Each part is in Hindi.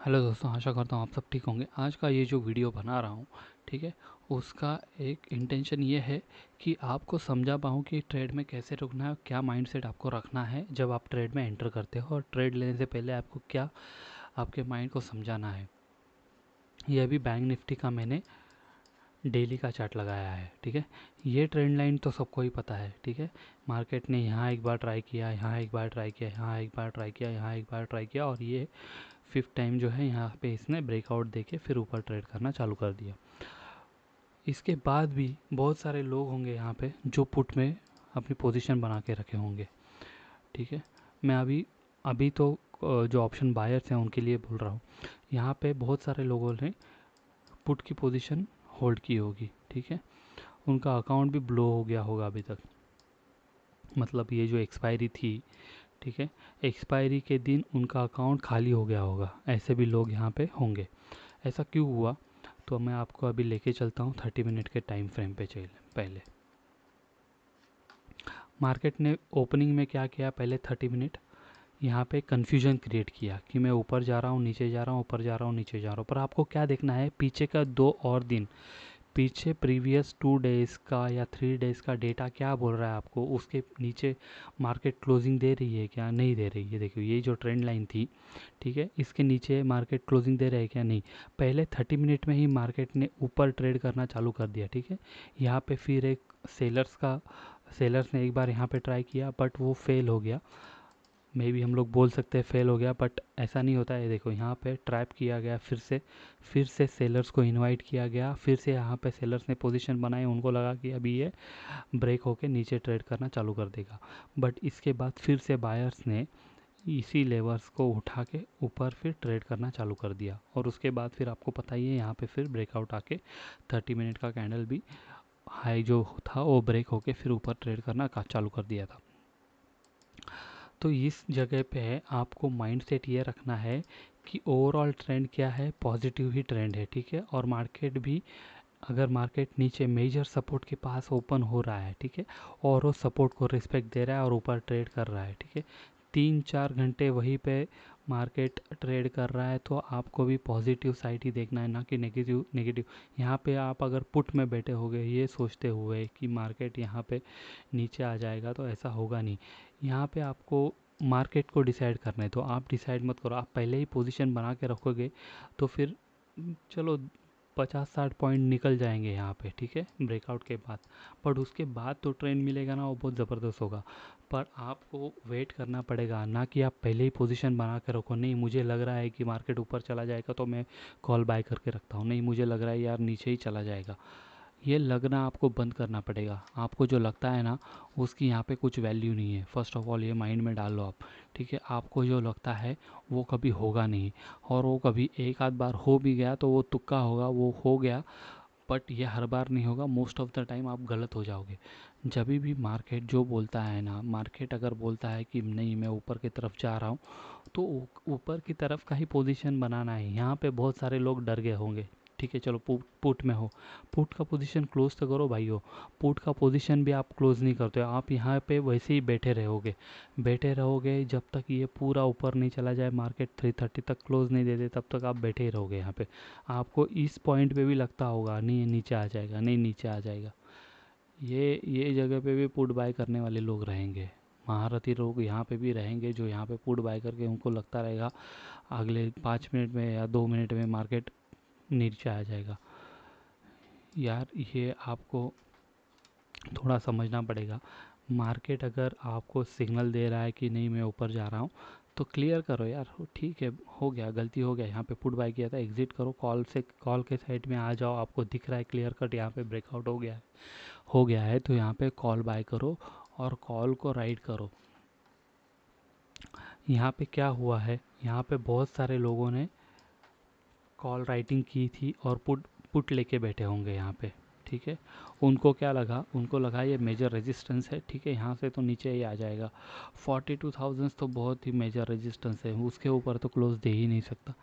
हेलो दोस्तों, आशा करता हूँ आप सब ठीक होंगे। आज का ये जो वीडियो बना रहा हूँ, ठीक है, उसका एक इंटेंशन ये है कि आपको समझा पाऊँ कि ट्रेड में कैसे रुकना है, क्या माइंडसेट आपको रखना है जब आप ट्रेड में एंटर करते हो, और ट्रेड लेने से पहले आपको क्या आपके माइंड को समझाना है। यह भी बैंक निफ्टी का मैंने डेली का चार्ट लगाया है, ठीक है। ये ट्रेंड लाइन तो सबको ही पता है, ठीक है। मार्केट ने यहाँ एक बार ट्राई किया, यहाँ एक बार ट्राई किया, यहाँ एक बार ट्राई किया, यहाँ एक बार ट्राई किया, और ये फिफ्थ टाइम जो है यहाँ पे इसने ब्रेकआउट देके फिर ऊपर ट्रेड करना चालू कर दिया। इसके बाद भी बहुत सारे लोग होंगे यहाँ पे जो पुट में अपनी पोजीशन बना के रखे होंगे, ठीक है। मैं अभी अभी तो जो ऑप्शन बायर्स हैं उनके लिए बोल रहा हूँ। यहाँ पे बहुत सारे लोगों ने पुट की पोजीशन होल्ड की होगी, ठीक है। उनका अकाउंट भी ब्लो हो गया होगा अभी तक, मतलब ये जो एक्सपायरी थी, ठीक है, एक्सपायरी के दिन उनका अकाउंट खाली हो गया होगा। ऐसे भी लोग यहाँ पे होंगे। ऐसा क्यों हुआ, तो मैं आपको अभी लेके चलता हूँ 30 मिनट के टाइम फ्रेम पे। चल पहले मार्केट ने ओपनिंग में क्या किया, पहले 30 मिनट यहाँ पे कन्फ्यूजन क्रिएट किया कि मैं ऊपर जा रहा हूँ, नीचे जा रहा हूँ, ऊपर जा रहा हूँ, नीचे जा रहा हूँ। पर आपको क्या देखना है, पीछे का 2 और दिन, पीछे प्रीवियस 2 डेज़ का या 3 डेज़ का डेटा क्या बोल रहा है आपको, उसके नीचे मार्केट क्लोजिंग दे रही है क्या, नहीं दे रही है। देखिए ये जो ट्रेंड लाइन थी, ठीक है, इसके नीचे मार्केट क्लोजिंग दे रहा है क्या, नहीं। पहले 30 मिनट में ही मार्केट ने ऊपर ट्रेड करना चालू कर दिया, ठीक है। यहाँ पे फिर एक सेलर्स ने एक बार यहाँ पे ट्राई किया, बट वो फेल हो गया। मे भी हम लोग बोल सकते हैं फेल हो गया, बट ऐसा नहीं होता है। देखो यहाँ पे ट्रैप किया गया, फिर से सेलर्स को इनवाइट किया गया, फिर से यहाँ पे सेलर्स ने पोजीशन बनाई, उनको लगा कि अभी ये ब्रेक होके नीचे ट्रेड करना चालू कर देगा। बट इसके बाद फिर से बायर्स ने इसी लेवर्स को उठा के ऊपर फिर ट्रेड करना चालू कर दिया, और उसके बाद फिर आपको पता ही है यहाँ पे फिर ब्रेकआउट आके 30 मिनट का कैंडल भी हाई जो था वो ब्रेक होके फिर ऊपर ट्रेड करना चालू कर दिया था। तो इस जगह पे आपको माइंड सेट ये रखना है कि ओवरऑल ट्रेंड क्या है, पॉजिटिव ही ट्रेंड है, ठीक है। और मार्केट भी, अगर मार्केट नीचे मेजर सपोर्ट के पास ओपन हो रहा है, ठीक है, और वो सपोर्ट को रिस्पेक्ट दे रहा है और ऊपर ट्रेड कर रहा है, ठीक है, 3-4 घंटे वहीं पे मार्केट ट्रेड कर रहा है, तो आपको भी पॉजिटिव साइड ही देखना है, ना कि नेगेटिव नेगेटिव। यहाँ पे आप अगर पुट में बैठे होगे ये सोचते हुए कि मार्केट यहाँ पे नीचे आ जाएगा, तो ऐसा होगा नहीं। यहाँ पे आपको मार्केट को डिसाइड करना है, तो आप डिसाइड मत करो। आप पहले ही पोजीशन बना के रखोगे तो फिर चलो 50-60 पॉइंट निकल जाएंगे यहाँ पे, ठीक है, ब्रेकआउट के बाद। बट उसके बाद तो ट्रेंड मिलेगा ना, वो बहुत ज़बरदस्त होगा। पर आपको वेट करना पड़ेगा, ना कि आप पहले ही पोजीशन बना के रखो। नहीं, मुझे लग रहा है कि मार्केट ऊपर चला जाएगा तो मैं कॉल बाय करके रखता हूँ। नहीं, मुझे लग रहा है यार नीचे ही चला जाएगा। ये लगना आपको बंद करना पड़ेगा। आपको जो लगता है ना, उसकी यहाँ पे कुछ वैल्यू नहीं है। फर्स्ट ऑफ ऑल ये माइंड में डाल लो आप, ठीक है। आपको जो लगता है वो कभी होगा नहीं, और वो कभी एक आध बार हो भी गया तो वो तुक्का होगा, वो हो गया। बट ये हर बार नहीं होगा, मोस्ट ऑफ द टाइम आप गलत हो जाओगे। जब भी मार्केट जो बोलता है ना, मार्केट अगर बोलता है कि नहीं मैं ऊपर की तरफ जा रहा हूँ, तो ऊपर की तरफ का ही पोजीशन बनाना है। यहाँ पे बहुत सारे लोग डर गए होंगे, ठीक है, चलो पुट में हो, पुट का पोजीशन क्लोज तो करो भाई हो। पुट का पोजीशन भी आप क्लोज नहीं करते हो, आप यहाँ पे वैसे ही बैठे रहोगे जब तक ये पूरा ऊपर नहीं चला जाए, मार्केट 330 तक क्लोज नहीं दे दे, तब तक आप बैठे ही रहोगे यहाँ पे। आपको इस पॉइंट पे भी लगता होगा नहीं नीचे आ जाएगा, नहीं नीचे आ जाएगा। ये जगह पे भी पुट बाय करने वाले लोग रहेंगे, महारथी लोग यहाँ पे भी रहेंगे, जो यहाँ पे पुट बाय करके उनको लगता रहेगा अगले 5 मिनट में या 2 मिनट में मार्केट नीचे आ जाएगा। यार ये आपको थोड़ा समझना पड़ेगा। मार्केट अगर आपको सिग्नल दे रहा है कि नहीं मैं ऊपर जा रहा हूँ, तो क्लियर करो यार, ठीक है, हो गया, गलती हो गया, यहाँ पे पुट बाय किया था, एग्जिट करो, कॉल के साइड में आ जाओ। आपको दिख रहा है क्लियर कट यहाँ पे ब्रेकआउट हो गया है, तो यहाँ पे कॉल बाय करो और कॉल को राइट करो। यहाँ पे क्या हुआ है, यहाँ पे बहुत सारे लोगों ने कॉल राइटिंग की थी और पुट लेके बैठे होंगे यहाँ पे, ठीक है। उनको क्या लगा, उनको लगा ये मेजर रेजिस्टेंस है, ठीक है, यहाँ से तो नीचे ही आ जाएगा। 42,000 तो बहुत ही मेजर रेजिस्टेंस है, उसके ऊपर तो क्लोज दे ही नहीं सकता।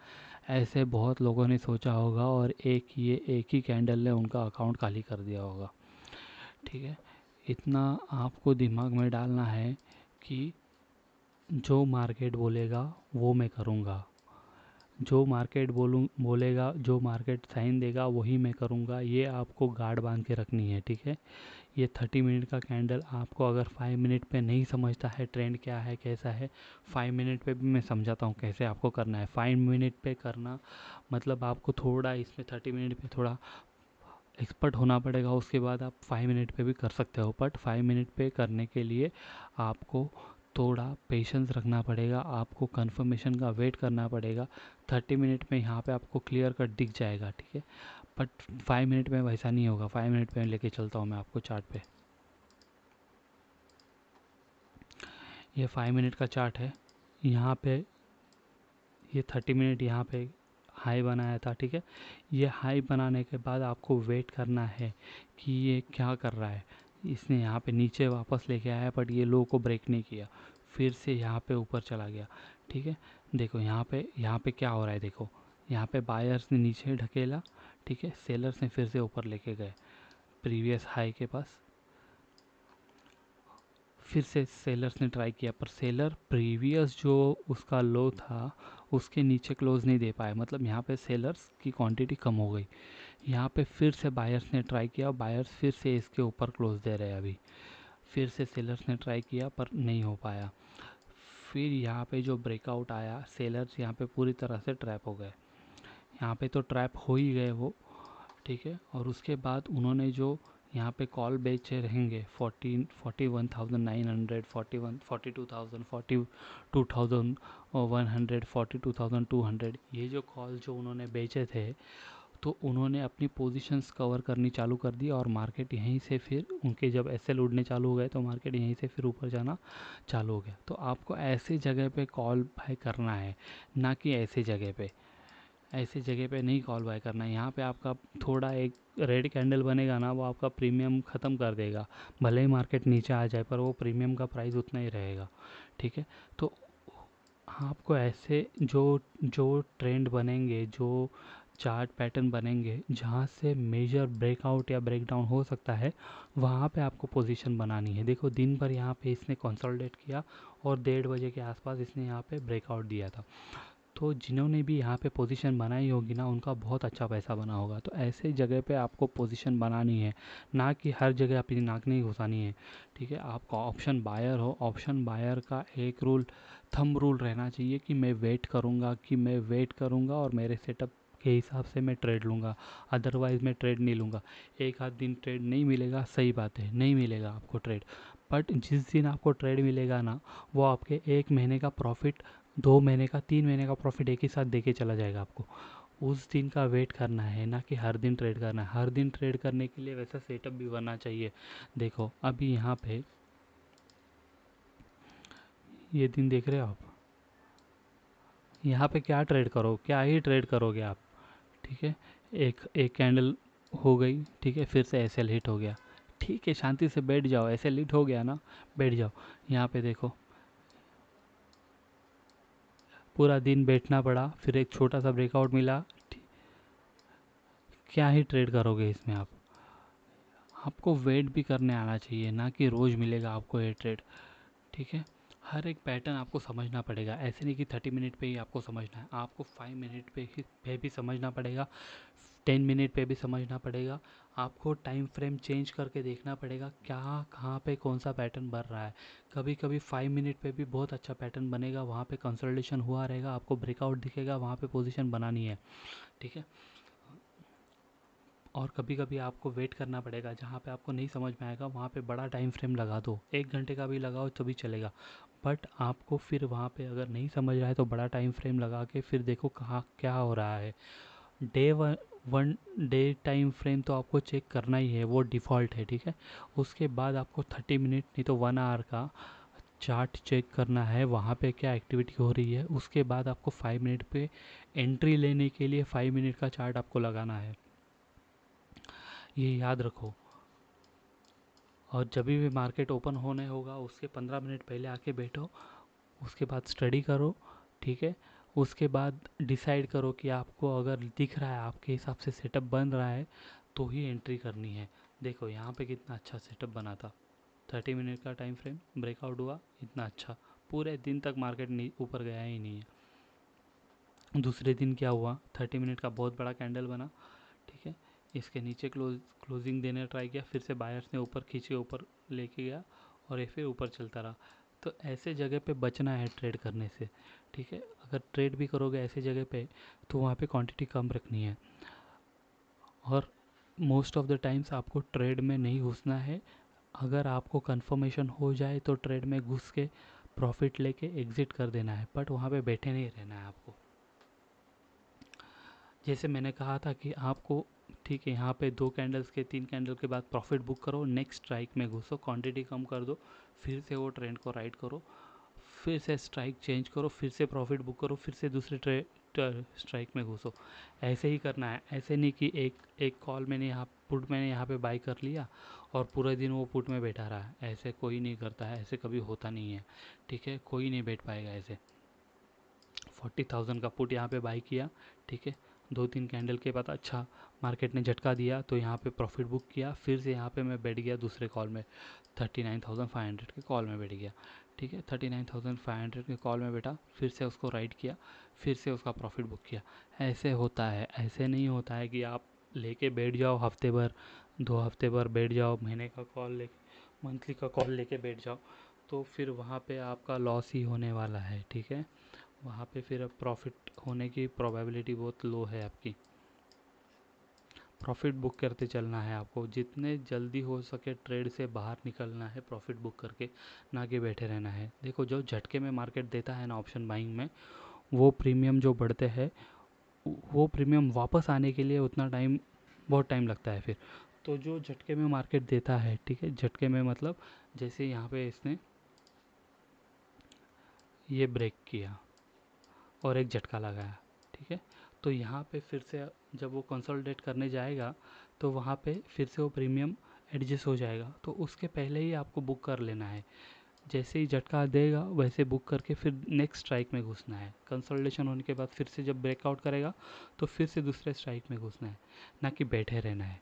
ऐसे बहुत लोगों ने सोचा होगा, और एक ही कैंडल ने उनका अकाउंट खाली कर दिया होगा, ठीक है। इतना आपको दिमाग में डालना है कि जो मार्केट बोलेगा वो मैं करूँगा। जो मार्केट बोलेगा, जो मार्केट साइन देगा वही मैं करूँगा, ये आपको गार्ड बांध के रखनी है, ठीक है। ये 30 मिनट का कैंडल आपको अगर 5 मिनट पे नहीं समझता है ट्रेंड क्या है कैसा है, 5 मिनट पे भी मैं समझाता हूँ कैसे आपको करना है। 5 मिनट पे करना मतलब आपको थोड़ा इसमें 30 मिनट पे थोड़ा एक्सपर्ट होना पड़ेगा, उसके बाद आप 5 मिनट पे भी कर सकते हो। बट 5 मिनट पे करने के लिए आपको थोड़ा पेशेंस रखना पड़ेगा, आपको कंफर्मेशन का वेट करना पड़ेगा। 30 मिनट में यहाँ पे आपको क्लियर कट दिख जाएगा, ठीक है। बट 5 मिनट में वैसा नहीं होगा। 5 मिनट में लेके चलता हूँ मैं आपको चार्ट पे। ये 5 मिनट का चार्ट है। यहाँ पे ये 30 मिनट यहाँ पे हाई बनाया था, ठीक है। ये हाई बनाने के बाद आपको वेट करना है कि ये क्या कर रहा है। इसने यहाँ पे नीचे वापस लेके आया बट ये लो को ब्रेक नहीं किया, फिर से यहाँ पे ऊपर चला गया, ठीक है। देखो यहाँ पे क्या हो रहा है, देखो यहाँ पे बायर्स ने नीचे ढकेला, ठीक है, सेलर्स ने फिर से ऊपर लेके गए प्रीवियस हाई के पास। फिर से सेलर्स ने ट्राई किया पर सेलर प्रीवियस जो उसका लो था उसके नीचे क्लोज नहीं दे पाए, मतलब यहाँ पे सेलर्स की क्वांटिटी कम हो गई। यहाँ पे फिर से बायर्स ने ट्राई किया, बायर्स फिर से इसके ऊपर क्लोज दे रहे हैं अभी। फिर से सेलर्स ने ट्राई किया पर नहीं हो पाया। फिर यहाँ पे जो ब्रेकआउट आया, सेलर्स यहाँ पे पूरी तरह से ट्रैप हो गए। यहाँ पे तो ट्रैप हो ही गए वो, ठीक है। और उसके बाद उन्होंने जो यहाँ पे कॉल बेचे रहेंगे 41,900, 42,000, 42,100, 42,200, ये जो कॉल जो उन्होंने बेचे थे, तो उन्होंने अपनी पोजीशंस कवर करनी चालू कर दी और मार्केट यहीं से फिर उनके जब एसएल उड़ने चालू हो गए तो मार्केट यहीं से फिर ऊपर जाना चालू हो गया। तो आपको ऐसी जगह पे कॉल बाय करना है, ना कि ऐसी जगह पे नहीं कॉल बाय करना है। यहाँ पे आपका थोड़ा एक रेड कैंडल बनेगा ना, वो आपका प्रीमियम ख़त्म कर देगा। भले ही मार्केट नीचे आ जाए पर वो प्रीमियम का प्राइस उतना ही रहेगा, ठीक है। तो आपको ऐसे जो जो ट्रेंड बनेंगे, जो चार्ट पैटर्न बनेंगे जहाँ से मेजर ब्रेकआउट या ब्रेकडाउन हो सकता है, वहाँ पे आपको पोजीशन बनानी है। देखो दिन भर यहाँ पे इसने कंसोलिडेट किया और 1:30 बजे के आसपास इसने यहाँ पे ब्रेकआउट दिया था। तो जिन्होंने भी यहाँ पे पोजीशन बनाई होगी ना, उनका बहुत अच्छा पैसा बना होगा। तो ऐसे जगह पे आपको पोजीशन बनानी है, ना कि हर जगह अपनी नाक नहीं घुसानी है, ठीक है। आपका ऑप्शन बायर हो, ऑप्शन बायर का एक रूल, थंब रूल रहना चाहिए कि मैं वेट करूँगा और मेरे सेटअप के हिसाब से मैं ट्रेड लूँगा, अदरवाइज़ मैं ट्रेड नहीं लूँगा। एक आध दिन ट्रेड नहीं मिलेगा, सही बात है, नहीं मिलेगा आपको ट्रेड। बट जिस दिन आपको ट्रेड मिलेगा ना, वो आपके 1 महीने का प्रॉफिट, 2 महीने का, 3 महीने का प्रॉफिट एक ही साथ देके चला जाएगा आपको। उस दिन का वेट करना है, ना कि हर दिन ट्रेड करना है। हर दिन ट्रेड करने के लिए वैसा सेटअप भी बनना चाहिए। देखो अभी यहाँ पे ये दिन देख रहे हो आप, यहाँ पे क्या ही ट्रेड करोगे आप, ठीक है। एक एक कैंडल हो गई, ठीक है, फिर से एसएल हिट हो गया, ठीक है, शांति से बैठ जाओ, एसएल हिट हो गया ना, बैठ जाओ। यहाँ पे देखो पूरा दिन बैठना पड़ा, फिर एक छोटा सा ब्रेकआउट मिला, क्या ही ट्रेड करोगे इसमें आप। आपको वेट भी करने आना चाहिए, ना कि रोज़ मिलेगा आपको ये ट्रेड, ठीक है। हर एक पैटर्न आपको समझना पड़ेगा, ऐसे नहीं कि 30 मिनट पे ही आपको समझना है, आपको 5 मिनट पे भी समझना पड़ेगा, 10 मिनट पे भी समझना पड़ेगा। आपको टाइम फ्रेम चेंज करके देखना पड़ेगा क्या कहाँ पे कौन सा पैटर्न बन रहा है। कभी कभी 5 मिनट पे भी बहुत अच्छा पैटर्न बनेगा, वहाँ पे कंसल्टेशन हुआ रहेगा, आपको ब्रेकआउट दिखेगा, वहाँ पे पोजीशन बनानी है, ठीक है। और कभी कभी आपको वेट करना पड़ेगा, जहाँ पे आपको नहीं समझ में आएगा वहाँ पे बड़ा टाइम फ्रेम लगा दो, 1 घंटे का भी लगाओ तो भी चलेगा। बट आपको फिर वहाँ पे अगर नहीं समझ रहा है तो बड़ा टाइम फ्रेम लगा के फिर देखो कहाँ क्या हो रहा है। Day one day time frame तो आपको चेक करना ही है, वो डिफ़ॉल्ट है, ठीक है। उसके बाद आपको 30 मिनट नहीं तो 1 आवर का चार्ट चेक करना है, वहाँ पे क्या एक्टिविटी हो रही है। उसके बाद आपको 5 मिनट पे एंट्री लेने के लिए 5 मिनट का चार्ट आपको लगाना है, ये याद रखो। और जब भी मार्केट ओपन होने होगा उसके 15 मिनट पहले आके बैठो, उसके बाद स्टडी करो, ठीक है। उसके बाद डिसाइड करो कि आपको अगर दिख रहा है आपके हिसाब से सेटअप बन रहा है तो ही एंट्री करनी है। देखो यहाँ पे कितना अच्छा सेटअप बना था, 30 मिनट का टाइम फ्रेम, ब्रेकआउट हुआ इतना अच्छा, पूरे दिन तक मार्केट ऊपर गया ही नहीं है। दूसरे दिन क्या हुआ, 30 मिनट का बहुत बड़ा कैंडल बना, ठीक है। इसके नीचे क्लोजिंग देने ट्राई किया, फिर से बायर्स ने ऊपर खींच के ऊपर लेके गया और ये फिर ऊपर चलता रहा। तो ऐसे जगह पे बचना है ट्रेड करने से, ठीक है। अगर ट्रेड भी करोगे ऐसे जगह पे तो वहाँ पे क्वांटिटी कम रखनी है, और मोस्ट ऑफ द टाइम्स आपको ट्रेड में नहीं घुसना है। अगर आपको कंफर्मेशन हो जाए तो ट्रेड में घुस के प्रॉफिट लेके एग्जिट कर देना है, बट वहाँ पे बैठे नहीं रहना है आपको। जैसे मैंने कहा था कि आपको, ठीक है, यहाँ पे 2 कैंडल्स के 3 कैंडल के बाद प्रॉफिट बुक करो, नेक्स्ट स्ट्राइक में घुसो, क्वांटिटी कम कर दो, फिर से वो ट्रेंड को राइड करो, फिर से स्ट्राइक चेंज करो, फिर से प्रॉफिट बुक करो, फिर से दूसरे स्ट्राइक में घुसो। ऐसे ही करना है। ऐसे नहीं कि एक कॉल मैंने यहाँ पुट मैंने यहाँ पे बाई कर लिया और पूरे दिन वो पुट में बैठा रहा। ऐसे कोई नहीं करता है, ऐसे कभी होता नहीं है, ठीक है। कोई नहीं बैठ पाएगा ऐसे। 40,000 का पुट यहाँ पे बाई किया, ठीक है। 2-3 कैंडल के बाद अच्छा मार्केट ने झटका दिया तो यहाँ पे प्रॉफिट बुक किया, फिर से यहाँ पे मैं बैठ गया दूसरे कॉल में, 39,500 के कॉल में बैठ गया, ठीक है। 39,500 के कॉल में बैठा, फिर से उसको राइड किया, फिर से उसका प्रॉफिट बुक किया। ऐसे होता है। ऐसे नहीं होता है कि आप लेके बैठ जाओ हफ्ते भर, 2 हफ्ते भर बैठ जाओ, महीने का कॉल ले, मंथली का कॉल लेके बैठ जाओ, तो फिर वहाँ पे आपका लॉस ही होने वाला है, ठीक है। वहाँ पे फिर अब प्रॉफिट होने की प्रोबेबिलिटी बहुत लो है आपकी। प्रॉफिट बुक करते चलना है आपको, जितने जल्दी हो सके ट्रेड से बाहर निकलना है प्रॉफिट बुक करके, ना कि बैठे रहना है। देखो जो झटके में मार्केट देता है ना ऑप्शन बाइंग में, वो प्रीमियम जो बढ़ते हैं, वो प्रीमियम वापस आने के लिए उतना टाइम, बहुत टाइम लगता है फिर। तो जो झटके में मार्केट देता है, ठीक है, झटके में मतलब जैसे यहाँ पे इसने ये ब्रेक किया और एक झटका लगाया, ठीक है। तो यहाँ पे फिर से जब वो कंसोलिडेट करने जाएगा तो वहाँ पे फिर से वो प्रीमियम एडजस्ट हो जाएगा, तो उसके पहले ही आपको बुक कर लेना है। जैसे ही झटका देगा वैसे बुक करके फिर नेक्स्ट स्ट्राइक में घुसना है। कंसोलिडेशन होने के बाद फिर से जब ब्रेकआउट करेगा तो फिर से दूसरे स्ट्राइक में घुसना है, ना कि बैठे रहना है।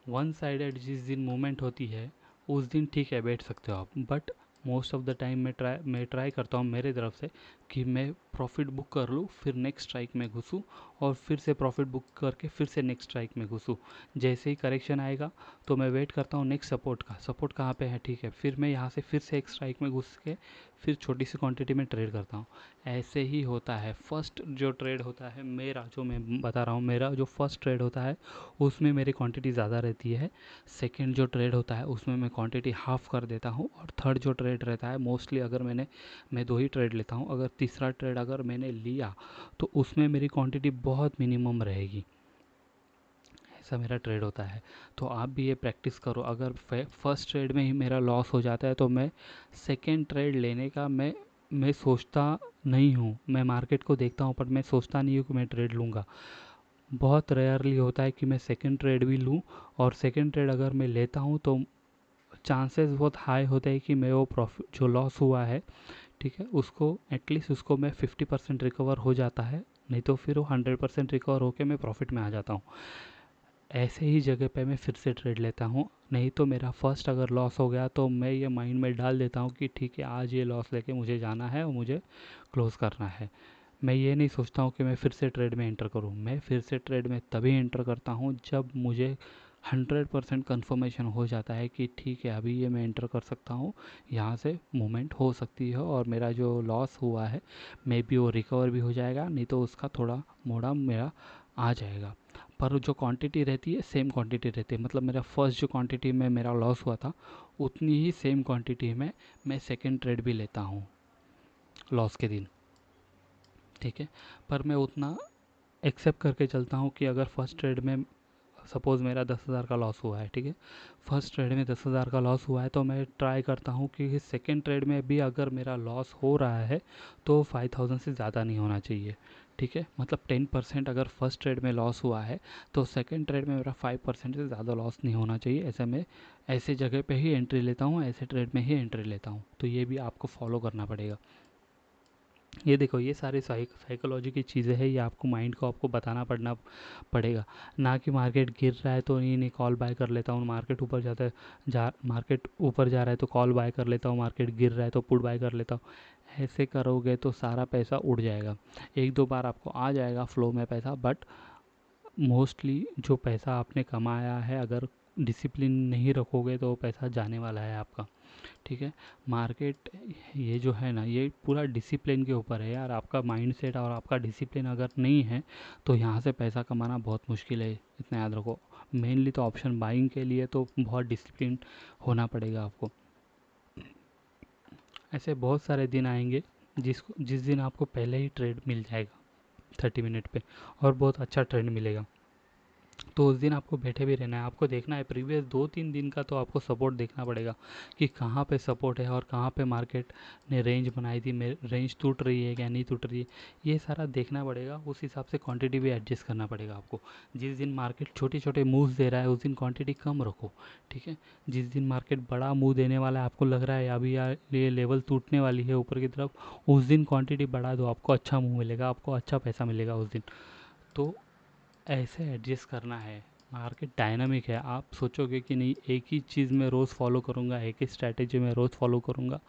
वन साइडेड जिस दिन मूवमेंट होती है उस दिन ठीक है बैठ सकते हो आप, but most of the time मैं ट्राई करता हूँ मेरे तरफ से कि मैं प्रॉफिट बुक कर लूँ, फिर नेक्स्ट स्ट्राइक में घुसूँ, और फिर से प्रॉफिट बुक करके फिर से नेक्स्ट स्ट्राइक में घुसूँ। जैसे ही करेक्शन आएगा तो मैं वेट करता हूँ नेक्स्ट सपोर्ट का, सपोर्ट कहाँ पे है, ठीक है, फिर मैं यहाँ से फिर से एक स्ट्राइक में घुस के फिर छोटी सी क्वांटिटी में ट्रेड करता हूँ। ऐसे ही होता है। फर्स्ट जो ट्रेड होता है मेरा, जो मैं बता रहा हूँ, मेरा जो फर्स्ट ट्रेड होता है उसमें मेरी क्वांटिटी ज़्यादा रहती है। सेकंड जो ट्रेड होता है उसमें मैं क्वांटिटी हाफ़ कर देता हूँ, और थर्ड जो ट्रेड रहता है मोस्टली अगर मैं 2 ही ट्रेड लेता हूँ, अगर तीसरा ट्रेड अगर मैंने लिया तो उसमें मेरी क्वांटिटी बहुत मिनिमम रहेगी। ऐसा मेरा ट्रेड होता है। तो आप भी ये प्रैक्टिस करो। अगर फर्स्ट ट्रेड में ही मेरा लॉस हो जाता है तो मैं सेकेंड ट्रेड लेने का मैं सोचता नहीं हूँ। मैं मार्केट को देखता हूँ पर मैं सोचता नहीं हूँ कि मैं ट्रेड लूँगा। बहुत रेयरली होता है कि मैं सेकंड ट्रेड भी लूँ, और सेकंड ट्रेड अगर मैं लेता हूँ तो चांसेस बहुत हाई होते हैं कि मैं वो प्रॉफिट जो लॉस हुआ है, ठीक है, उसको एटलीस्ट उसको मैं 50% रिकवर हो जाता है, नहीं तो फिर वो 100% रिकवर होकर मैं प्रॉफिट में आ जाता हूँ। ऐसे ही जगह पे मैं फिर से ट्रेड लेता हूँ। नहीं तो मेरा फर्स्ट अगर लॉस हो गया तो मैं ये माइंड में डाल देता हूँ कि ठीक है आज ये लॉस लेके मुझे जाना है और मुझे क्लोज़ करना है। मैं ये नहीं सोचता हूँ कि मैं फिर से ट्रेड में एंटर करूँ। मैं फिर से ट्रेड में तभी एंटर करता हूँ जब मुझे 100% कन्फर्मेशन हो जाता है कि ठीक है अभी ये मैं एंटर कर सकता हूँ, यहाँ से मूवमेंट हो सकती है और मेरा जो लॉस हुआ है मे बी वो रिकवर भी हो जाएगा, नहीं तो उसका थोड़ा मोड़ा मेरा आ जाएगा। पर जो क्वांटिटी रहती है सेम क्वांटिटी रहती है, मतलब मेरा फर्स्ट जो क्वांटिटी में मेरा लॉस हुआ था उतनी ही सेम क्वांटिटी में मैं सेकेंड ट्रेड भी लेता हूँ लॉस के दिन, ठीक है। पर मैं उतना एक्सेप्ट करके चलता हूँ कि अगर फर्स्ट ट्रेड में सपोज़ मेरा 10,000 का लॉस हुआ है, ठीक है, फर्स्ट ट्रेड में 10,000 का लॉस हुआ है तो मैं ट्राई करता हूँ कि सेकेंड ट्रेड में भी अगर मेरा लॉस हो रहा है तो 5,000 से ज़्यादा नहीं होना चाहिए, ठीक है। मतलब 10% अगर फर्स्ट ट्रेड में लॉस हुआ है तो सेकेंड ट्रेड में मेरा 5% से ज़्यादा लॉस नहीं होना चाहिए। ऐसे में ऐसे जगह पे ही एंट्री लेता हूँ, ऐसे ट्रेड में ही एंट्री लेता हूँ। तो ये भी आपको फॉलो करना पड़ेगा। ये देखो ये सारी साइकोलॉजी की चीज़ें हैं, ये आपको माइंड को आपको बताना पड़ेगा। ना कि मार्केट गिर रहा है तो नहीं कॉल बाय कर लेता हूँ, मार्केट ऊपर जाता है मार्केट ऊपर जा रहा है तो कॉल बाय कर लेता हूँ, मार्केट गिर रहा है तो पुट बाय कर लेता हूँ। ऐसे करोगे तो सारा पैसा उड़ जाएगा। एक दो बार आपको आ जाएगा फ्लो में पैसा, बट मोस्टली जो पैसा आपने कमाया है, अगर डिसिप्लिन नहीं रखोगे तो पैसा जाने वाला है आपका। ठीक है, मार्केट ये जो है ना, ये पूरा डिसिप्लिन के ऊपर है यार। आपका माइंडसेट और आपका डिसिप्लिन अगर नहीं है तो यहाँ से पैसा कमाना बहुत मुश्किल है, इतना याद रखो। मेनली तो ऑप्शन बाइंग के लिए तो बहुत डिसिप्लिन होना पड़ेगा आपको। ऐसे बहुत सारे दिन आएंगे जिस दिन आपको पहले ही ट्रेड मिल जाएगा 30 मिनट पे, और बहुत अच्छा ट्रेंड मिलेगा। तो उस दिन आपको बैठे भी रहना है, आपको देखना है प्रीवियस 2-3 दिन का, तो आपको सपोर्ट देखना पड़ेगा कि कहाँ पे सपोर्ट है और कहाँ पे मार्केट ने रेंज बनाई थी, रेंज टूट रही है क्या नहीं टूट रही है, ये सारा देखना पड़ेगा। उस हिसाब से क्वांटिटी भी एडजस्ट करना पड़ेगा आपको। जिस दिन मार्केट छोटे छोटे मूव्स दे रहा है उस दिन क्वांटिटी कम रखो। ठीक है, जिस दिन मार्केट बड़ा मूव देने वाला है, आपको लग रहा है अभी यार ये लेवल टूटने वाली है ऊपर की तरफ, उस दिन क्वांटिटी बढ़ा दो, आपको अच्छा मूव मिलेगा, आपको अच्छा पैसा मिलेगा उस दिन। तो ऐसे एडजस्ट करना है। मार्केट डायनामिक है, आप सोचोगे कि नहीं एक ही चीज़ में रोज़ फॉलो करूँगा, एक ही स्ट्रैटेजी में रोज़ फॉलो करूँगा,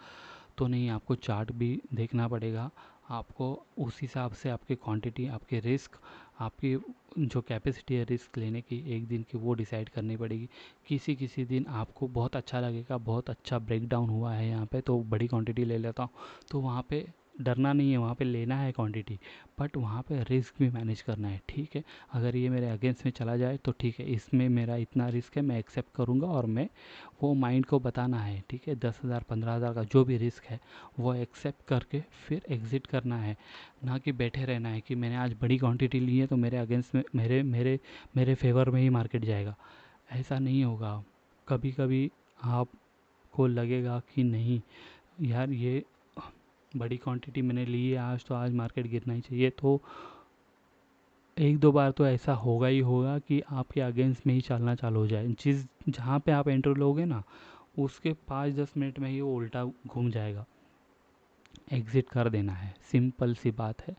तो नहीं, आपको चार्ट भी देखना पड़ेगा। आपको उस हिसाब से आपकी क्वांटिटी, आपके रिस्क, आपकी जो कैपेसिटी है रिस्क लेने की एक दिन की, वो डिसाइड करनी पड़ेगी। किसी किसी दिन आपको बहुत अच्छा लगेगा, बहुत अच्छा ब्रेकडाउन हुआ है यहाँ पे तो बड़ी क्वांटिटी ले लेता हूँ, तो वहाँ पे डरना नहीं है, वहाँ पे लेना है क्वांटिटी, बट वहाँ पे रिस्क भी मैनेज करना है। ठीक है, अगर ये मेरे अगेंस्ट में चला जाए तो ठीक है, इसमें मेरा इतना रिस्क है, मैं एक्सेप्ट करूँगा, और मैं वो माइंड को बताना है। ठीक है, 10,000 15,000 का जो भी रिस्क है वो एक्सेप्ट करके फिर एग्ज़िट करना है, ना कि बैठे रहना है कि मैंने आज बड़ी क्वांटिटी ली है तो मेरे अगेंस्ट में, मेरे फेवर में ही मार्केट जाएगा। ऐसा नहीं होगा। कभी कभी आपको लगेगा कि नहीं यार, ये बड़ी क्वांटिटी मैंने ली है आज, तो आज मार्केट गिरना ही चाहिए, तो एक दो बार तो ऐसा होगा ही होगा कि आपके अगेंस्ट में ही चलना चालू हो जाए। जहाँ पे आप एंट्री लोगे ना, उसके 5-10 मिनट में ही वो उल्टा घूम जाएगा। एग्ज़िट कर देना है, सिंपल सी बात है।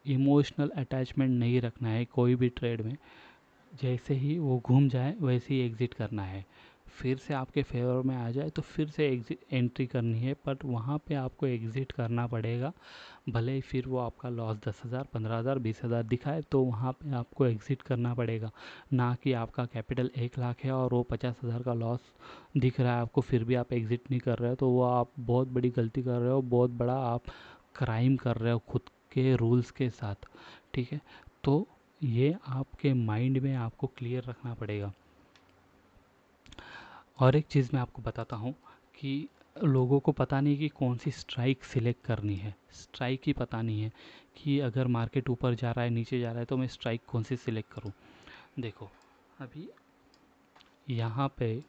इमोशनल अटैचमेंट नहीं रखना है कोई भी ट्रेड में। जैसे ही वो घूम जाए वैसे ही एग्ज़िट करना है। फिर से आपके फेवर में आ जाए तो फिर से एग्ज़िट एंट्री करनी है, बट वहाँ पे आपको एग्ज़िट करना पड़ेगा। भले ही फिर वो आपका लॉस 10,000 15,000 20,000 दिखाए, तो वहाँ पे आपको एग्ज़िट करना पड़ेगा। ना कि आपका कैपिटल 1 लाख है और वो 50,000 का लॉस दिख रहा है आपको, फिर भी आप एग्ज़िट नहीं कर रहे हो, तो वो आप बहुत बड़ी गलती कर रहे हो, बहुत बड़ा आप क्राइम कर रहे हो खुद के रूल्स के साथ। ठीक है, तो ये आपके माइंड में आपको क्लियर रखना पड़ेगा। और एक चीज़ मैं आपको बताता हूँ कि लोगों को पता नहीं कि कौन सी स्ट्राइक सिलेक्ट करनी है। स्ट्राइक ही पता नहीं है कि अगर मार्केट ऊपर जा रहा है नीचे जा रहा है तो मैं स्ट्राइक कौन सी सिलेक्ट करूँ। देखो, अभी यहाँ पे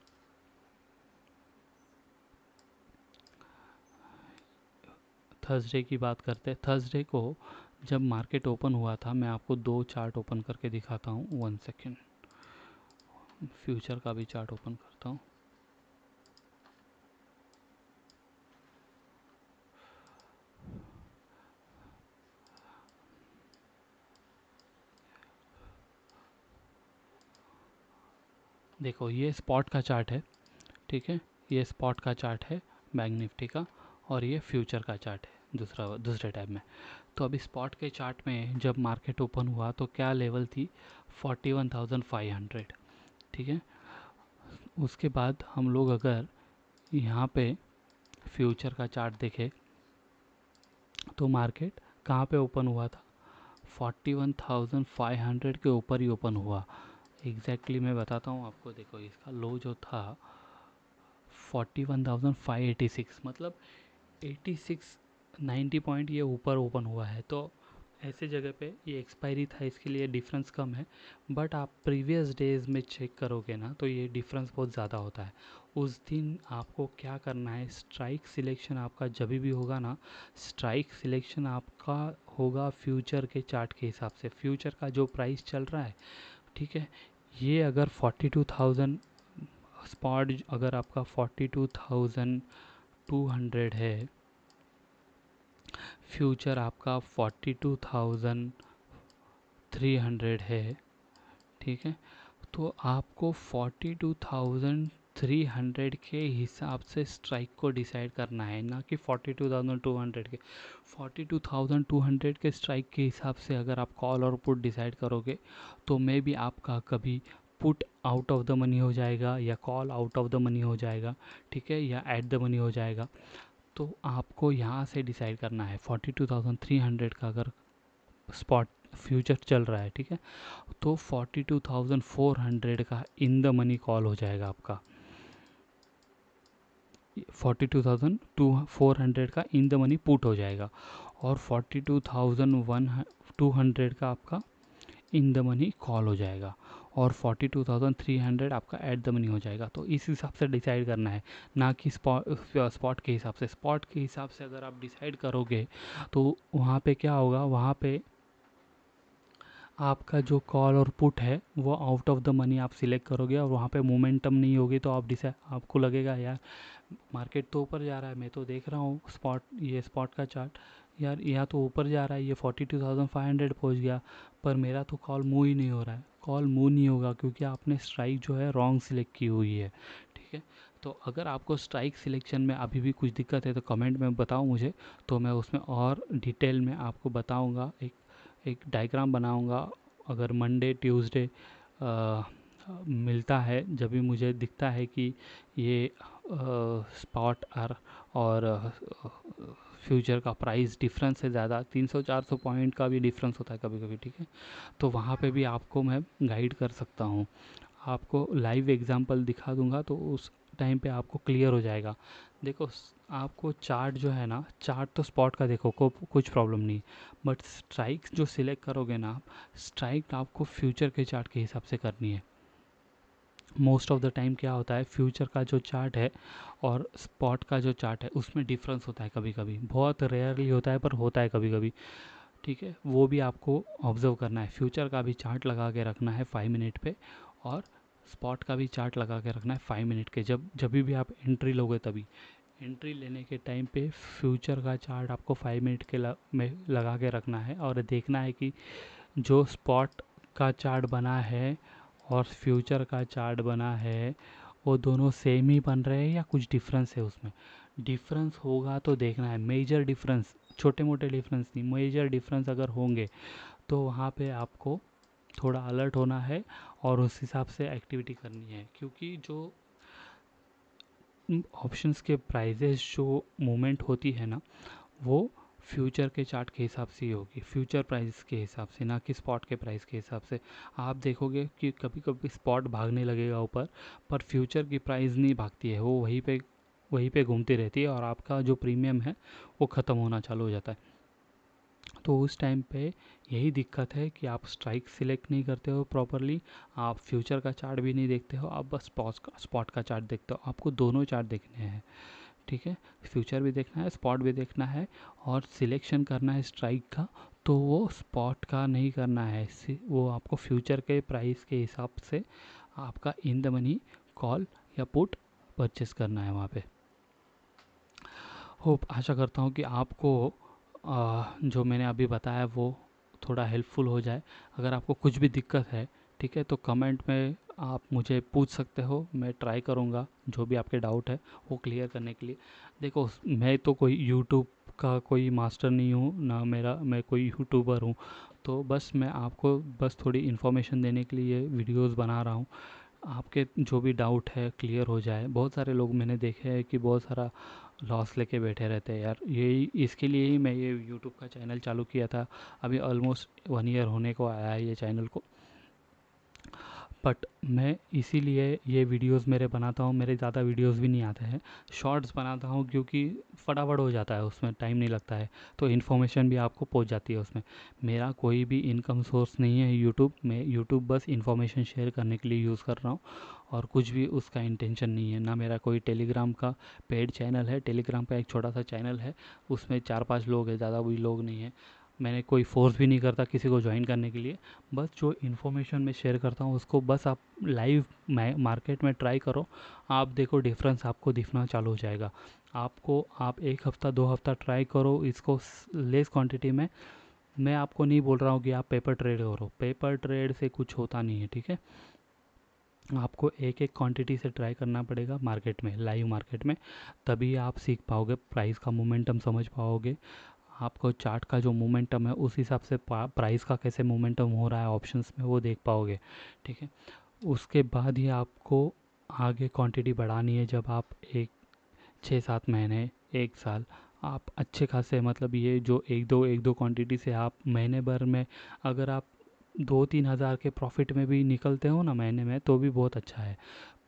थर्सडे की बात करते हैं। थर्सडे को जब मार्केट ओपन हुआ था, मैं आपको दो चार्ट ओपन करके दिखाता हूँ। 1 सेकेंड, फ्यूचर का भी चार्ट ओपन करता हूँ। देखो, ये स्पॉट का चार्ट है। ठीक है, ये स्पॉट का चार्ट है बैंक निफ्टी का, और ये फ्यूचर का चार्ट है दूसरे टैब में। तो अभी स्पॉट के चार्ट में जब मार्केट ओपन हुआ तो क्या लेवल थी, 41,500। ठीक है, उसके बाद हम लोग अगर यहाँ पे फ्यूचर का चार्ट देखें तो मार्केट कहाँ पे ओपन हुआ था, 41,500 के ऊपर ही ओपन हुआ। एग्जैक्टली मैं बताता हूँ आपको। देखो, इसका लो जो था 41,586, मतलब 86 90 पॉइंट ये ऊपर ओपन हुआ है। तो ऐसे जगह पे ये एक्सपायरी था, इसके लिए डिफरेंस कम है। बट आप प्रीवियस डेज में चेक करोगे ना तो ये डिफरेंस बहुत ज़्यादा होता है। उस दिन आपको क्या करना है, स्ट्राइक सिलेक्शन आपका जब भी होगा ना, स्ट्राइक सिलेक्शन आपका होगा फ्यूचर के चार्ट के हिसाब से। फ्यूचर का जो प्राइस चल रहा है, ठीक है, ये अगर 42,000, स्पॉट अगर आपका 42,200 है, फ्यूचर आपका 42,300 है। ठीक है, तो आपको 42,200 300 के हिसाब से स्ट्राइक को डिसाइड करना है, ना कि 42,200 के। 42,200 के स्ट्राइक के हिसाब से अगर आप कॉल और पुट डिसाइड करोगे तो मे बी आपका कभी put out of the money हो जाएगा या call out of the money हो जाएगा, ठीक है, या एट द मनी हो जाएगा। तो आपको यहाँ से डिसाइड करना है 42,300 का अगर स्पॉट फ्यूचर चल रहा है, ठीक है, तो 42,400 का इन द मनी कॉल हो जाएगा आपका। 42,400 का इन द मनी पुट हो जाएगा और 42,200 का आपका इन द मनी कॉल हो जाएगा और 42,300 आपका एट द मनी हो जाएगा। तो इस हिसाब से डिसाइड करना है, ना कि स्पॉट के हिसाब से। स्पॉट के हिसाब से अगर आप डिसाइड करोगे तो वहाँ पे क्या होगा, वहाँ पे आपका जो कॉल और पुट है वो आउट ऑफ द मनी आप सिलेक्ट करोगे और वहाँ पे मोमेंटम नहीं होगी, तो आपको लगेगा यार मार्केट तो ऊपर जा रहा है, मैं तो देख रहा हूँ ये स्पॉट का चार्ट, यार यहाँ तो ऊपर जा रहा है, ये 42,500 पहुँच गया, पर मेरा तो कॉल मूव ही नहीं हो रहा है। कॉल मूव नहीं होगा क्योंकि आपने स्ट्राइक जो है रॉन्ग सिलेक्ट की हुई है, ठीक है। तो अगर आपको स्ट्राइक सिलेक्शन में अभी भी कुछ दिक्कत है तो कमेंट में बताओ मुझे, तो मैं उसमें और डिटेल में आपको बताऊँगा, एक डायग्राम बनाऊँगा। अगर मंडे ट्यूसडे मिलता है, जब भी मुझे दिखता है कि ये स्पॉट और फ्यूचर का प्राइस डिफरेंस है ज़्यादा, 300-400 पॉइंट का भी डिफरेंस होता है कभी कभी, ठीक है, तो वहाँ पे भी आपको मैं गाइड कर सकता हूँ, आपको लाइव एग्जांपल दिखा दूंगा, तो उस टाइम पे आपको क्लियर हो जाएगा। देखो आपको चार्ट जो है ना, चार्ट तो स्पॉट का देखो कुछ प्रॉब्लम नहीं, बट स्ट्राइक जो सिलेक्ट करोगे ना, स्ट्राइक आपको फ्यूचर के चार्ट के हिसाब से करनी है। मोस्ट ऑफ द टाइम क्या होता है, फ्यूचर का जो चार्ट है और स्पॉट का जो चार्ट है उसमें डिफरेंस होता है, कभी कभी बहुत रेयरली होता है पर होता है कभी कभी, ठीक है, वो भी आपको ऑब्जर्व करना है। फ्यूचर का भी चार्ट लगा के रखना है 5 मिनट पे और स्पॉट का भी चार्ट लगा के रखना है 5 मिनट के। जब भी आप एंट्री लोगे तभी एंट्री लेने के टाइम पे फ्यूचर का चार्ट आपको 5 मिनट के में लगा के रखना है और देखना है कि जो स्पॉट का चार्ट बना है और फ्यूचर का चार्ट बना है वो दोनों सेम ही बन रहे हैं या कुछ डिफरेंस है उसमें। डिफरेंस होगा तो देखना है, मेजर डिफरेंस, छोटे मोटे डिफरेंस नहीं, मेजर डिफरेंस अगर होंगे तो वहाँ पे आपको थोड़ा अलर्ट होना है और उस हिसाब से एक्टिविटी करनी है, क्योंकि जो ऑप्शंस के प्राइजेस जो मूवमेंट होती है ना, वो फ्यूचर के चार्ट के हिसाब से ही होगी, फ्यूचर प्राइस के हिसाब से, ना कि स्पॉट के प्राइस के हिसाब से। आप देखोगे कि कभी कभी स्पॉट भागने लगेगा ऊपर, पर फ्यूचर की प्राइस नहीं भागती है, वो वहीं पे घूमती रहती है और आपका जो प्रीमियम है वो ख़त्म होना चालू हो जाता है। तो उस टाइम पे यही दिक्कत है कि आप स्ट्राइक सिलेक्ट नहीं करते हो प्रॉपरली, आप फ्यूचर का चार्ट भी नहीं देखते हो, आप बस स्पॉट का चार्ट देखते हो। आपको दोनों चार्ट देखने हैं, ठीक है, फ्यूचर भी देखना है, स्पॉट भी देखना है, और सिलेक्शन करना है स्ट्राइक का तो वो स्पॉट का नहीं करना है, वो आपको फ्यूचर के प्राइस के हिसाब से आपका इन द मनी कॉल या पुट परचेस करना है वहाँ पे। होप आशा करता हूँ कि आपको जो मैंने अभी बताया वो थोड़ा हेल्पफुल हो जाए। अगर आपको कुछ भी दिक्कत है, ठीक है, तो कमेंट में आप मुझे पूछ सकते हो, मैं ट्राई करूँगा जो भी आपके डाउट है वो क्लियर करने के लिए। देखो मैं तो कोई यूट्यूब का कोई मास्टर नहीं हूँ ना, मैं कोई यूट्यूबर हूँ, तो बस मैं आपको बस थोड़ी इन्फॉर्मेशन देने के लिए वीडियोस बना रहा हूँ, आपके जो भी डाउट है क्लियर हो जाए। बहुत सारे लोग मैंने देखे हैं कि बहुत सारा लॉस लेके बैठे रहते हैं यार, यही इसके लिए ही मैं ये यूट्यूब का चैनल चालू किया था। अभी ऑलमोस्ट 1 ईयर होने को आया है ये चैनल को, बट मैं इसीलिए ये वीडियोस मेरे बनाता हूँ, मेरे ज़्यादा वीडियोस भी नहीं आते हैं, शॉर्ट्स बनाता हूँ क्योंकि फटाफट हो जाता है, उसमें टाइम नहीं लगता है, तो इन्फॉर्मेशन भी आपको पहुँच जाती है उसमें। मेरा कोई भी इनकम सोर्स नहीं है यूट्यूब में, यूट्यूब बस इन्फॉर्मेशन शेयर करने के लिए यूज़ कर रहा हूँ और कुछ भी उसका इंटेंशन नहीं है। ना मेरा कोई टेलीग्राम का पेड चैनल है, टेलीग्राम का एक छोटा सा चैनल है, उसमें 4-5 लोग हैं, ज़्यादा भी लोग नहीं है। मैंने कोई फोर्स भी नहीं करता किसी को ज्वाइन करने के लिए, बस जो इन्फॉर्मेशन मैं शेयर करता हूँ उसको बस आप लाइव मार्केट में ट्राई करो, आप देखो डिफरेंस आपको दिखना चालू हो जाएगा। आप 1 हफ्ता 2 हफ्ता ट्राई करो इसको लेस क्वांटिटी में। मैं आपको नहीं बोल रहा हूँ कि आप पेपर ट्रेड करो, पेपर ट्रेड से कुछ होता नहीं है, ठीक है। आपको एक एक क्वांटिटी से ट्राई करना पड़ेगा मार्केट में, लाइव मार्केट में, तभी आप सीख पाओगे, प्राइस का मोमेंटम समझ पाओगे। आपको चार्ट का जो मोमेंटम है उस हिसाब से प्राइस का कैसे मोमेंटम हो रहा है ऑप्शंस में वो देख पाओगे, ठीक है। उसके बाद ही आपको आगे क्वांटिटी बढ़ानी है। जब आप 6-7 महीने, 1 साल आप अच्छे खासे, मतलब ये जो एक दो क्वांटिटी से आप महीने भर में अगर आप 2-3 हज़ार के प्रॉफिट में भी निकलते हो ना महीने में, तो भी बहुत अच्छा है।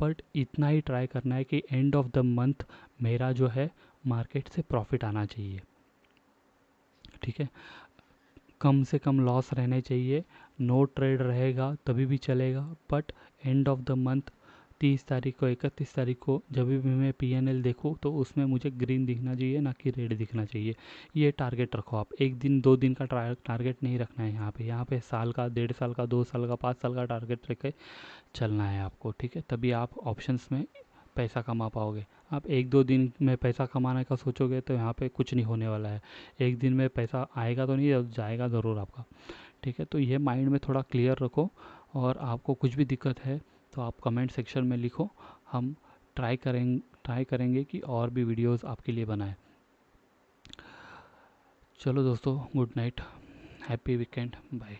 बट इतना ही ट्राई करना है कि एंड ऑफ द मंथ मेरा जो है मार्केट से प्रॉफिट आना चाहिए, ठीक है। कम से कम लॉस रहने चाहिए। नो ट्रेड रहेगा तभी भी चलेगा, but end of the month 30 तारीख को, 31 तारीख को जब भी मैं PNL देखूँ तो उसमें मुझे ग्रीन दिखना चाहिए, ना कि रेड दिखना चाहिए। ये टारगेट रखो आप, 1 दिन 2 दिन का टारगेट नहीं रखना है यहाँ पे साल का, 1.5 साल का, 2 साल का, 5 साल का टारगेट रख के चलना है आपको, ठीक है। तभी आप ऑप्शंस में पैसा कमा पाओगे। आप 1-2 दिन में पैसा कमाने का सोचोगे तो यहाँ पे कुछ नहीं होने वाला है। एक दिन में पैसा आएगा तो नहीं, जाएगा ज़रूर आपका, ठीक है। तो ये माइंड में थोड़ा क्लियर रखो, और आपको कुछ भी दिक्कत है तो आप कमेंट सेक्शन में लिखो, हम ट्राई करेंगे कि और भी वीडियोस आपके लिए बनाएं। चलो दोस्तों, good night, happy weekend, bye.